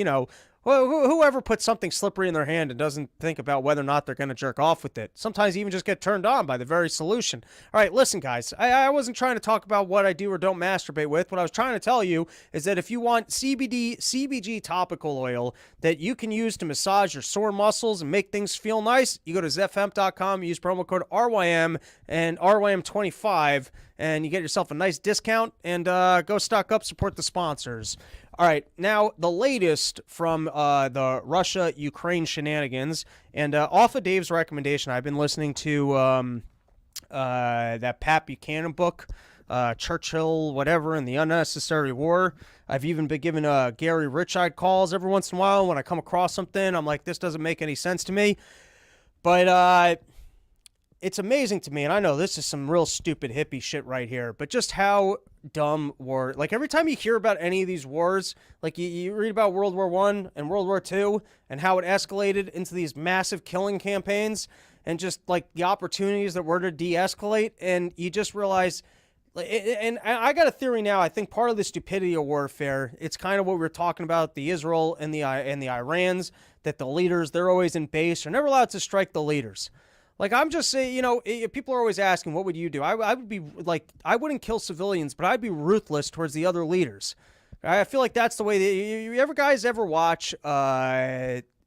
whoever puts something slippery in their hand and doesn't think about whether or not they're going to jerk off with it. Sometimes you even just get turned on by the very solution. All right, listen, guys. I wasn't trying to talk about what I do or don't masturbate with. What I was trying to tell you is that if you want CBG topical oil that you can use to massage your sore muscles and make things feel nice, you go to ZephHemp.com, use promo code RYM and RYM25, and you get yourself a nice discount, and go stock up, support the sponsors. All right, now the latest from the Russia-Ukraine shenanigans, and off of Dave's recommendation, I've been listening to that Pat Buchanan book, Churchill, whatever, and the Unnecessary War. I've even been giving Gary Richard calls every once in a while. When I come across something, I'm like, this doesn't make any sense to me. But it's amazing to me, and I know this is some real stupid hippie shit right here, but just how dumb war, every time you hear about any of these wars, you read about World War I and World War II and how it escalated into these massive killing campaigns and just the opportunities that were to de-escalate, and you just realize, and I got a theory now. I think part of the stupidity of warfare, it's kind of what we were talking about, the Israel and the Irans, that the leaders, they're always in base, they're never allowed to strike the leaders. I'm just saying, people are always asking, what would you do? I would be I wouldn't kill civilians, but I'd be ruthless towards the other leaders. I feel like that's the way you guys ever watch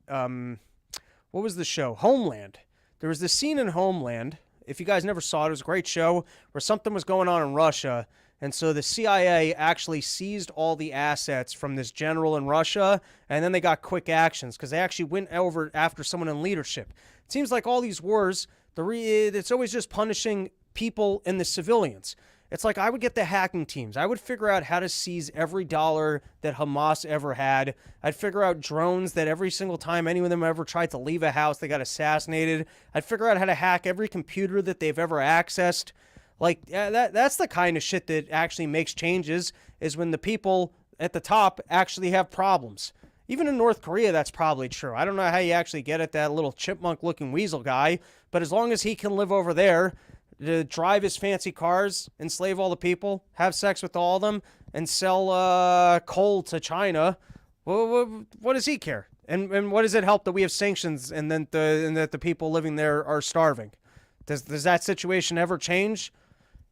what was the show? Homeland. There was this scene in Homeland. If you guys never saw it, it was a great show where something was going on in Russia. And so the CIA actually seized all the assets from this general in Russia, and then they got quick actions because they actually went over after someone in leadership. It seems like all these wars, it's always just punishing people and the civilians. It's like I would get the hacking teams. I would figure out how to seize every dollar that Hamas ever had. I'd figure out drones that every single time any of them ever tried to leave a house, they got assassinated. I'd figure out how to hack every computer that they've ever accessed. Like, that's the kind of shit that actually makes changes, is when the people at the top actually have problems. Even in North Korea, that's probably true. I don't know how you actually get at that little chipmunk-looking weasel guy, but as long as he can live over there, to drive his fancy cars, enslave all the people, have sex with all of them, and sell coal to China, what does he care? And what does it help that we have sanctions and that the people living there are starving? Does that situation ever change?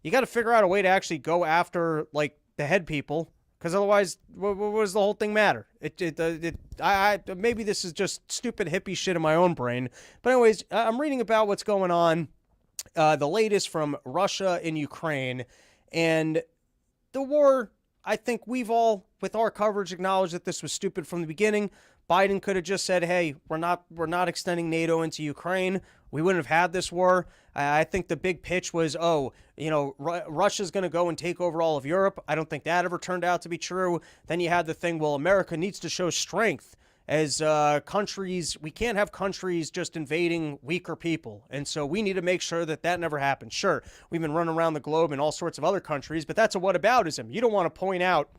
You got to figure out a way to actually go after, like, the head people, because otherwise, what does the whole thing matter? Maybe this is just stupid hippie shit in my own brain. But anyways, I'm reading about what's going on, the latest from Russia and Ukraine, and the war. I think we've all, with our coverage, acknowledged that this was stupid from the beginning. Biden could have just said, hey, we're not extending NATO into Ukraine. We wouldn't have had this war. I think the big pitch was, Russia's going to go and take over all of Europe. I don't think that ever turned out to be true. Then you had the thing, well, America needs to show strength as countries. We can't have countries just invading weaker people. And so we need to make sure that never happens. Sure, we've been running around the globe in all sorts of other countries, but that's a whataboutism. You don't want to point out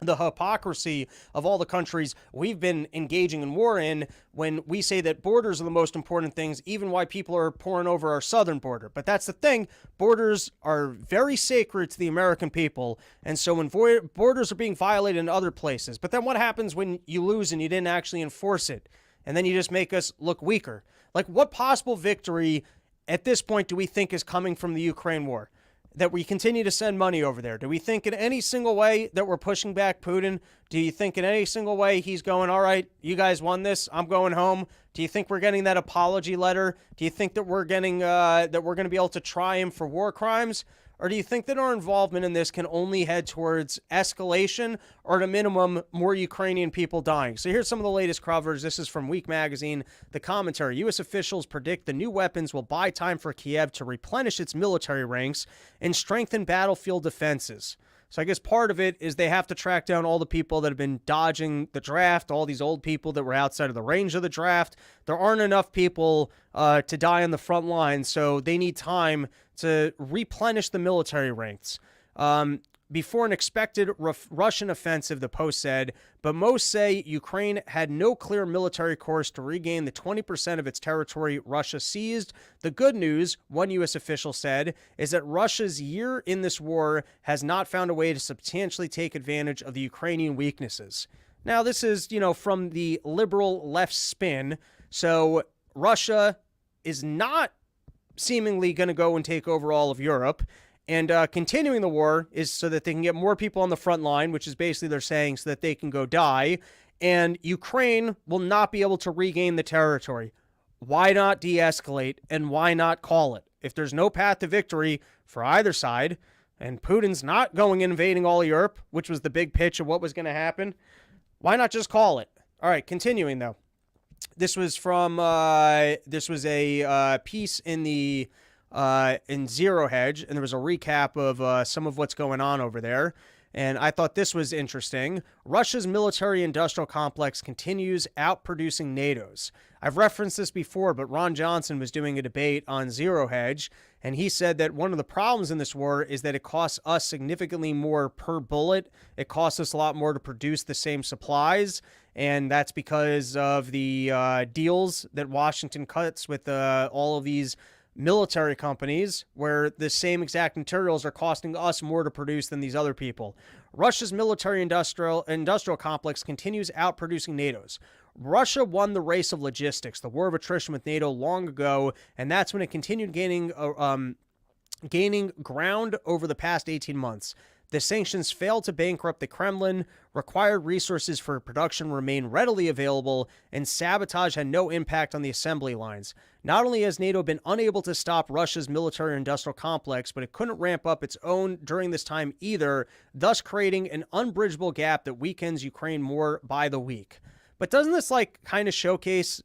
the hypocrisy of all the countries we've been engaging in war in when we say that borders are the most important things, even why people are pouring over our southern border. But that's the thing. Borders are very sacred to the American people. And so when borders are being violated in other places, but then what happens when you lose and you didn't actually enforce it? And then you just make us look weaker. Like, what possible victory at this point do we think is coming from the Ukraine war? That we continue to send money over there? Do we think in any single way that we're pushing back Putin? Do you think in any single way he's going, all right, you guys won this, I'm going home? Do you think we're getting that apology letter? Do you think that we're getting that we're going to be able to try him for war crimes? Or do you think that our involvement in this can only head towards escalation, or at a minimum, more Ukrainian people dying? So here's some of the latest coverage. This is from Week Magazine. The commentary: U.S. officials predict the new weapons will buy time for Kiev to replenish its military ranks and strengthen battlefield defenses. So I guess part of it is they have to track down all the people that have been dodging the draft, all these old people that were outside of the range of the draft. There aren't enough people to die on the front line, so they need time to replenish the military ranks. Before an expected Russian offensive, the Post said, but most say Ukraine had no clear military course to regain the 20% of its territory Russia seized. The good news, one U.S. official said, is that Russia's year in this war has not found a way to substantially take advantage of the Ukrainian weaknesses. Now, this is, from the liberal left spin. So Russia is not seemingly going to go and take over all of Europe. And continuing the war is so that they can get more people on the front line, which is basically they're saying so that they can go die. And Ukraine will not be able to regain the territory. Why not de-escalate, and why not call it? If there's no path to victory for either side, and Putin's not going and invading all of Europe, which was the big pitch of what was going to happen, why not just call it? All right, continuing though. This was from a piece in the in Zero Hedge, and there was a recap of some of what's going on over there. And I thought this was interesting. Russia's military-industrial complex continues outproducing NATO's. I've referenced this before, but Ron Johnson was doing a debate on Zero Hedge, and he said that one of the problems in this war is that it costs us significantly more per bullet. It costs us a lot more to produce the same supplies, and that's because of the deals that Washington cuts with all of these military companies, where the same exact materials are costing us more to produce than these other people. Russia's military-industrial complex continues outproducing NATO's. Russia won the race of logistics, the war of attrition with NATO, long ago, and that's when it continued gaining ground over the past 18 months. The sanctions failed to bankrupt the Kremlin, required resources for production remain readily available, and sabotage had no impact on the assembly lines. Not only has NATO been unable to stop Russia's military-industrial complex, but it couldn't ramp up its own during this time either, thus creating an unbridgeable gap that weakens Ukraine more by the week. But doesn't this kind of showcase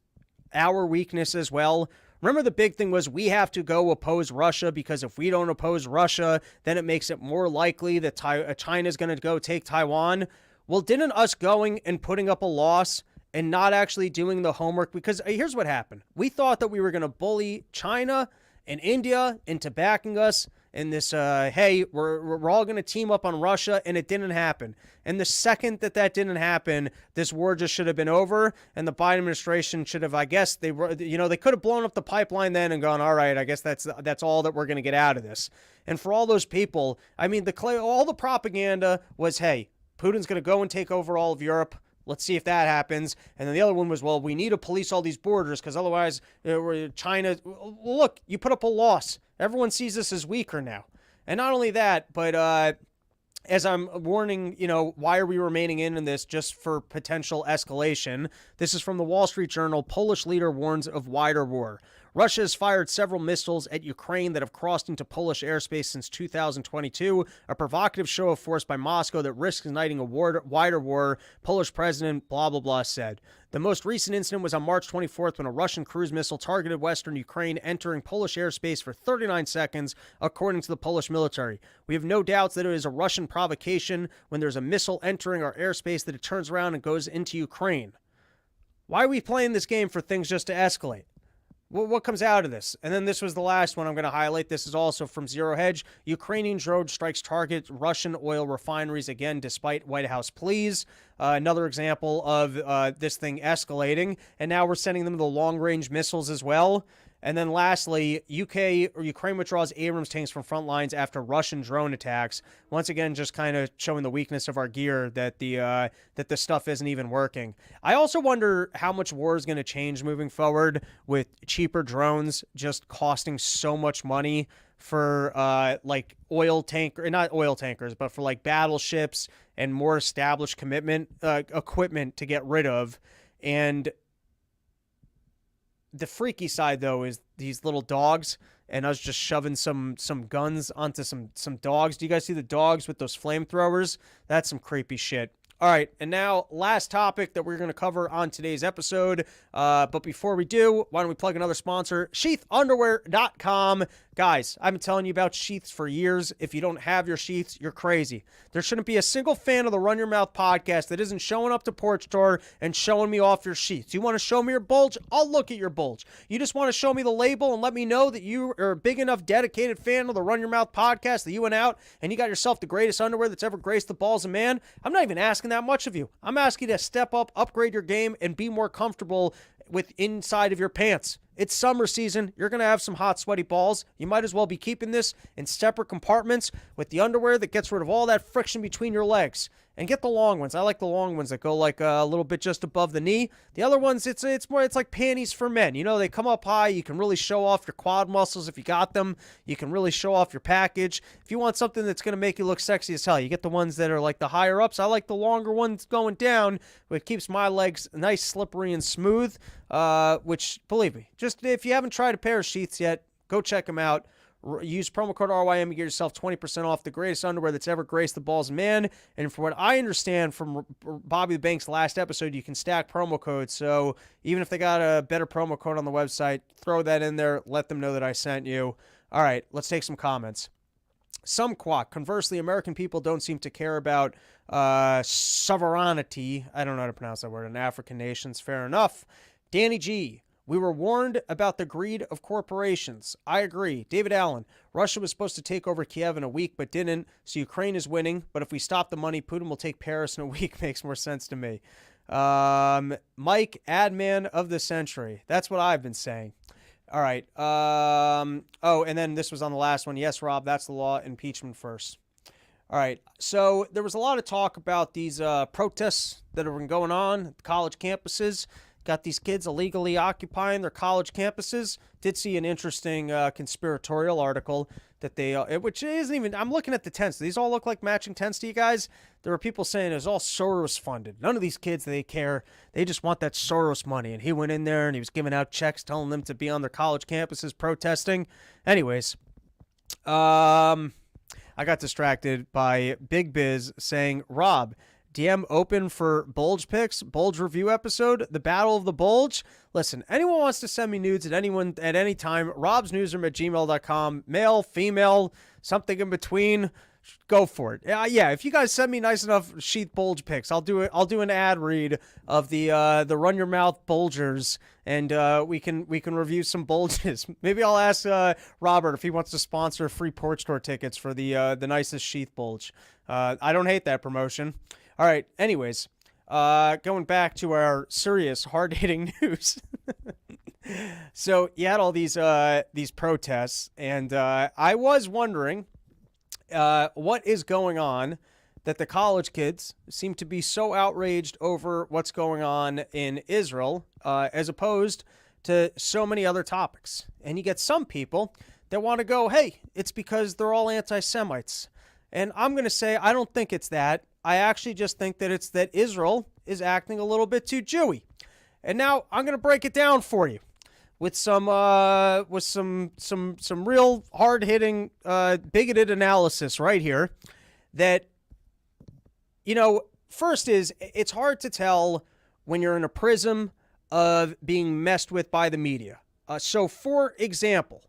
our weakness as well? Remember, the big thing was we have to go oppose Russia, because if we don't oppose Russia, then it makes it more likely that China's going to go take Taiwan. Well, didn't us going and putting up a loss and not actually doing the homework? Because here's what happened. We thought that we were going to bully China and India into backing us in this, hey, we're all going to team up on Russia, and it didn't happen. And the second that didn't happen, this war just should have been over, and the Biden administration should have, I guess, they could have blown up the pipeline then and gone, all right, I guess that's all that we're going to get out of this. And for all those people, I mean, all the propaganda was, hey, Putin's going to go and take over all of Europe. Let's see if that happens. And then the other one was, well, we need to police all these borders because otherwise China, look, you put up a loss. Everyone sees this as weaker now. And not only that, but as I'm warning, why are we remaining in this just for potential escalation? This is from the Wall Street Journal. Polish leader warns of wider war. Russia has fired several missiles at Ukraine that have crossed into Polish airspace since 2022, a provocative show of force by Moscow that risks igniting a wider war, Polish President blah, blah, blah said. The most recent incident was on March 24th when a Russian cruise missile targeted western Ukraine, entering Polish airspace for 39 seconds, according to the Polish military. We have no doubts that it is a Russian provocation when there's a missile entering our airspace that it turns around and goes into Ukraine. Why are we playing this game for things just to escalate? What comes out of this? And then this was the last one I'm going to highlight. This is also from Zero Hedge. Ukrainian drone strikes target Russian oil refineries again, despite White House pleas. Another example of this thing escalating. And now we're sending them the long-range missiles as well. And then lastly, Ukraine withdraws Abrams tanks from front lines after Russian drone attacks. Once again, just kind of showing the weakness of our gear, that the stuff isn't even working. I also wonder how much war is going to change moving forward with cheaper drones just costing so much money for not oil tankers, but for battleships and more established equipment to get rid of. And the freaky side, though, is these little dogs and us just shoving some guns onto some dogs. Do you guys see the dogs with those flamethrowers? That's some creepy shit. All right, and now last topic that we're going to cover on today's episode. But before we do, why don't we plug another sponsor, sheathunderwear.com. Guys, I've been telling you about sheaths for years. If you don't have your sheaths, you're crazy. There shouldn't be a single fan of the Run Your Mouth podcast that isn't showing up to Porch Store and showing me off your sheaths. You want to show me your bulge? I'll look at your bulge. You just want to show me the label and let me know that you are a big enough dedicated fan of the Run Your Mouth podcast that you went out and you got yourself the greatest underwear that's ever graced the balls of man. I'm not even asking that much of you. I'm asking you to step up, upgrade your game, and be more comfortable with inside of your pants. It's summer season. You're going to have some hot, sweaty balls. You might as well be keeping this in separate compartments with the underwear that gets rid of all that friction between your legs. And get the long ones. I like the long ones that go a little bit just above the knee. The other ones, it's like panties for men. They come up high. You can really show off your quad muscles if you got them. You can really show off your package. If you want something that's going to make you look sexy as hell, you get the ones that are like the higher ups. I like the longer ones going down. It keeps my legs nice, slippery, and smooth. Which, believe me, just if you haven't tried a pair of sheaths yet, go check them out. Use promo code RYM and get yourself 20% off the greatest underwear that's ever graced the balls of man. And from what I understand from Bobby the Bank's last episode, you can stack promo codes. So even if they got a better promo code on the website, throw that in there. Let them know that I sent you. All right, let's take some comments. Some quack. Conversely, American people don't seem to care about sovereignty. I don't know how to pronounce that word. In African nations, fair enough. Danny G. We were warned about the greed of corporations. I agree. David Allen. Russia was supposed to take over Kiev in a week, but didn't. So Ukraine is winning. But if we stop the money, Putin will take Paris in a week. Makes more sense to me. Mike, Adman of the Century. That's what I've been saying. All right. And then this was on the last one. Yes, Rob, that's the law. Impeachment first. All right. So there was a lot of talk about these protests that have been going on at college campuses. got these kids illegally occupying their college campuses. Did see an interesting conspiratorial article that they, which isn't even, I'm looking at the tents. These all look like matching tents to you guys. There were people saying it was all Soros funded. None of these kids, they care. They just want that Soros money. And he went in there and he was giving out checks telling them to be on their college campuses protesting. Anyways, I got distracted by Big Biz saying, Rob, DM open for Bulge Picks, Bulge Review episode, the Battle of the Bulge. Listen, anyone wants to send me nudes at any time, robsnewsroom@gmail.com, male, female, something in between, go for it. Yeah, if you guys send me nice enough sheath bulge pics, I'll do it. I'll do an ad read of the Run Your Mouth Bulgers, and we can review some bulges. Maybe I'll ask Robert if he wants to sponsor free porch tour tickets for the nicest sheath bulge. I don't hate that promotion. All right. Anyways, going back to our serious, hard-hitting news. So you had all these protests, and I was wondering what is going on that the college kids seem to be so outraged over what's going on in Israel, as opposed to so many other topics. And you get some people that want to go, hey, it's because they're all anti-Semites. And I'm going to say I don't think it's that. I actually just think that it's that Israel is acting a little bit too Jewy. And now I'm going to break it down for you with some real hard-hitting bigoted analysis right here. That, you know, first is it's hard to tell when you're in a prism of being messed with by the media. So for example,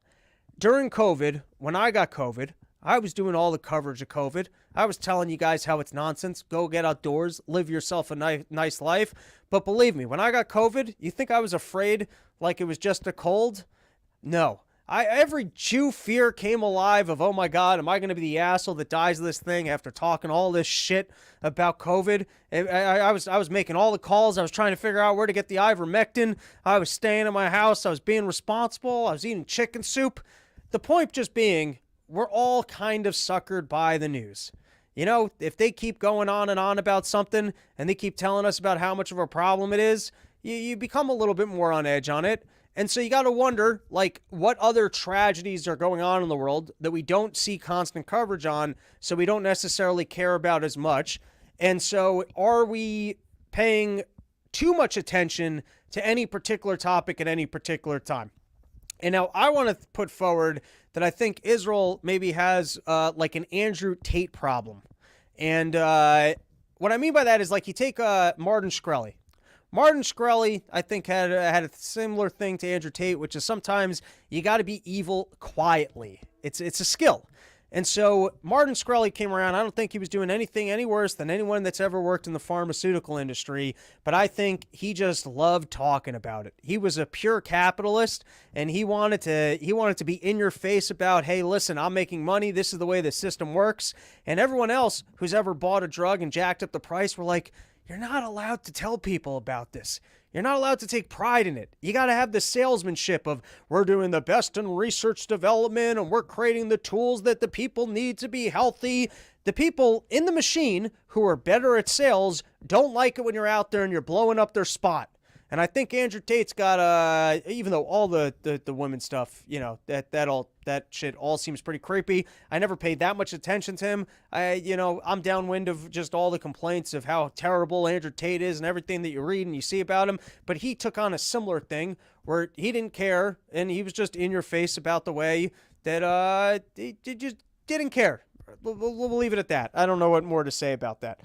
during COVID, when I got COVID, I was doing all the coverage of COVID. I was telling you guys how it's nonsense. Go get outdoors, live yourself a nice life. But believe me, when I got COVID, you think I was afraid like it was just a cold? No. Every Jew fear came alive of, oh my God, am I going to be the asshole that dies of this thing after talking all this shit about COVID? I was making all the calls. I was trying to figure out where to get the ivermectin. I was staying in my house. I was being responsible. I was eating chicken soup. The point just being, we're all kind of suckered by the news. You know, if they keep going on and on about something and they keep telling us about how much of a problem it is, you become a little bit more on edge on it. And so you got to wonder, like, what other tragedies are going on in the world that we don't see constant coverage on, so we don't necessarily care about as much. And so are we paying too much attention to any particular topic at any particular time? And now I want to put forward that I think Israel maybe has like an Andrew Tate problem. And what I mean by that is, like, you take Martin Shkreli. Martin Shkreli, I think, had a similar thing to Andrew Tate, which is sometimes you got to be evil quietly. It's a skill. And so Martin Shkreli came around. I don't think he was doing anything any worse than anyone that's ever worked in the pharmaceutical industry, but I think he just loved talking about it. He was a pure capitalist, and he wanted to be in your face about, hey, listen, I'm making money. This is the way the system works. And everyone else who's ever bought a drug and jacked up the price were like, you're not allowed to tell people about this. You're not allowed to take pride in it. You got to have the salesmanship of, we're doing the best in research development and we're creating the tools that the people need to be healthy. The people in the machine who are better at sales don't like it when you're out there and you're blowing up their spot. And I think Andrew Tate's got even though all the women stuff, you know, that shit all seems pretty creepy. I never paid that much attention to him. I'm downwind of just all the complaints of how terrible Andrew Tate is and everything that you read and you see about him. But he took on a similar thing where he didn't care and he was just in your face about the way that he just didn't care. We'll leave it at that. I don't know what more to say about that.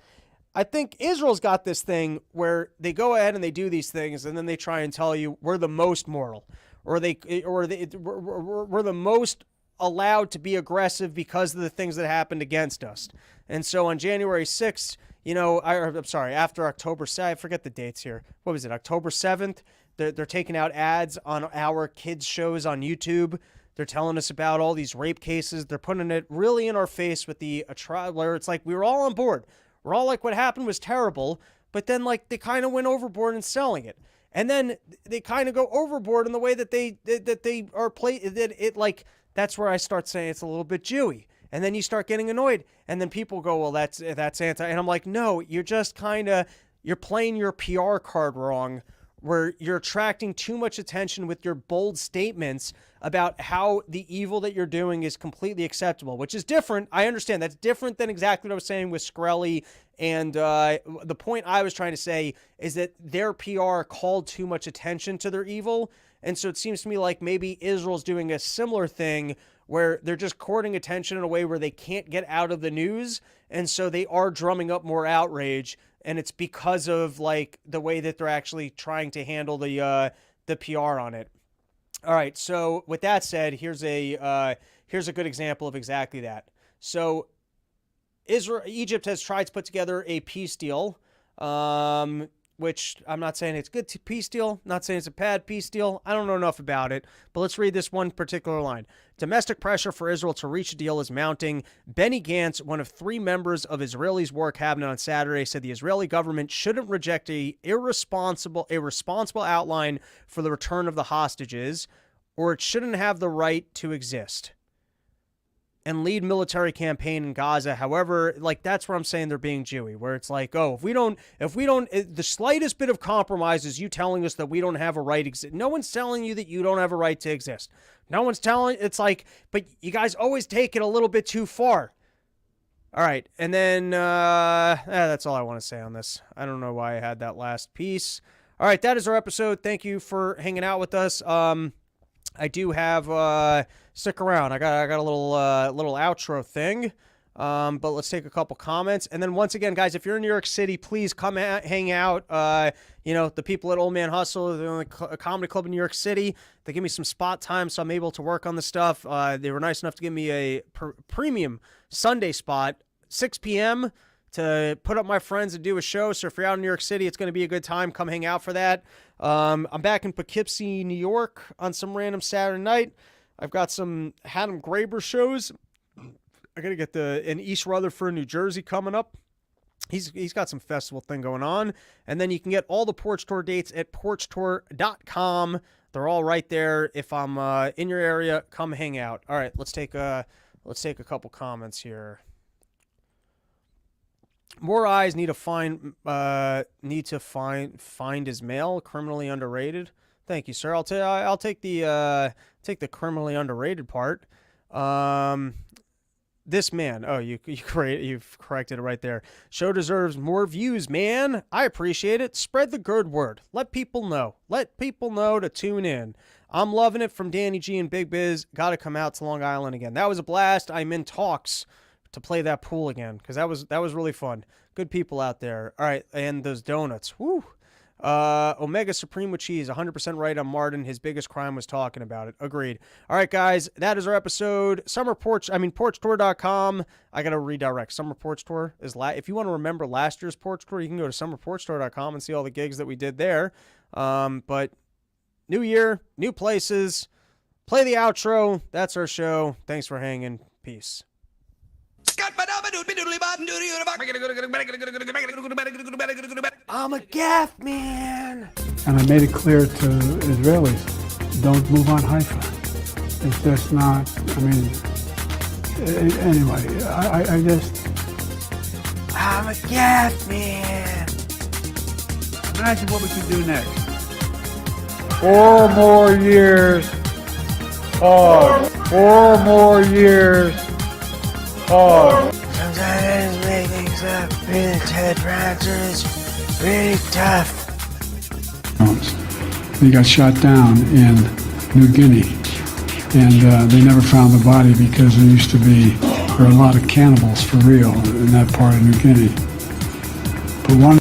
I think Israel's got this thing where they go ahead and they do these things and then they try and tell you we're the most moral or we're the most allowed to be aggressive because of the things that happened against us. And so on January 6th, after October 7th, I forget the dates here. What was it? October 7th, they're taking out ads on our kids' shows on YouTube. They're telling us about all these rape cases. They're putting it really in our face with the trial where it's like we were all on board. We're all like, what happened was terrible, but then like they kind of went overboard in selling it. And then they kind of go overboard in the way that they are that's where I start saying it's a little bit Jewy. And then you start getting annoyed. And then people go, well, that's anti. And I'm like, no, you're just you're playing your PR card wrong where you're attracting too much attention with your bold statements about how the evil that you're doing is completely acceptable, which is different. I understand that's different than exactly what I was saying with Shkreli. And the point I was trying to say is that their PR called too much attention to their evil. And so it seems to me like maybe Israel's doing a similar thing where they're just courting attention in a way where they can't get out of the news. And so they are drumming up more outrage. And it's because of like the way that they're actually trying to handle the PR on it. All right. So with that said, here's a good example of exactly that. So Egypt has tried to put together a peace deal, which I'm not saying it's a good peace deal, not saying it's a bad peace deal. I don't know enough about it, but let's read this one particular line. Domestic pressure for Israel to reach a deal is mounting. Benny Gantz, one of 3 members of Israel's war cabinet on Saturday, said the Israeli government shouldn't reject a responsible outline for the return of the hostages, or it shouldn't have the right to exist and lead military campaign in Gaza. However, like that's where I'm saying they're being Jewy, where it's like, oh, if we don't, the slightest bit of compromise is you telling us that we don't have a right. No one's telling you that you don't have a right to exist. No one's telling. It's like, but you guys always take it a little bit too far. All right, and then that's all I want to say on this. I don't know why I had that last piece. All right, that is our episode. Thank you for hanging out with us. I do have stick around. I got a little outro thing. But let's take a couple comments. And then once again, guys, if you're in New York City, please come hang out. The people at Old Man Hustle, the comedy club in New York City, they give me some spot time, so I'm able to work on the stuff. They were nice enough to give me a premium Sunday spot, 6 p.m., to put up my friends and do a show. So if you're out in New York City, it's going to be a good time. Come hang out for that. I'm back in Poughkeepsie, New York on some random Saturday night. I've got some Adam Graber shows. I got to get in East Rutherford, New Jersey coming up. He's got some festival thing going on. And then you can get all the Porch Tour dates at porchtour.com. They're all right there. If I'm in your area, come hang out. All right, let's take a couple comments here. More eyes need to find his mail. Criminally underrated. Thank you, sir. I'll take the criminally underrated part. This man. Oh, you've corrected it right there. Show deserves more views, man. I appreciate it. Spread the good word. Let people know. Let people know to tune in. I'm loving it from Danny G and Big Biz. Got to come out to Long Island again. That was a blast. I'm in talks to play that pool again because that was really fun. Good people out there. All right, and those donuts. Woo. Omega Supreme with cheese. 100% right on Martin. His biggest crime was talking about it. Agreed. All right, guys, that is our episode. Porchtour.com. I got to redirect. Summer Porch Tour is if you want to remember last year's Porch Tour, you can go to summerporchtour.com and see all the gigs that we did there. But new year, new places. Play the outro. That's our show. Thanks for hanging. Peace. I'm a gaff man. And I made it clear to Israelis, don't move on Haifa. It's just not, anyway, I just... I'm a gaff man. Imagine what we can do next. 4 more years. 4 more years. Sometimes I just make things up. Really Ted Prancer's really tough. He got shot down in New Guinea, and they never found the body because there were a lot of cannibals for real in that part of New Guinea. But one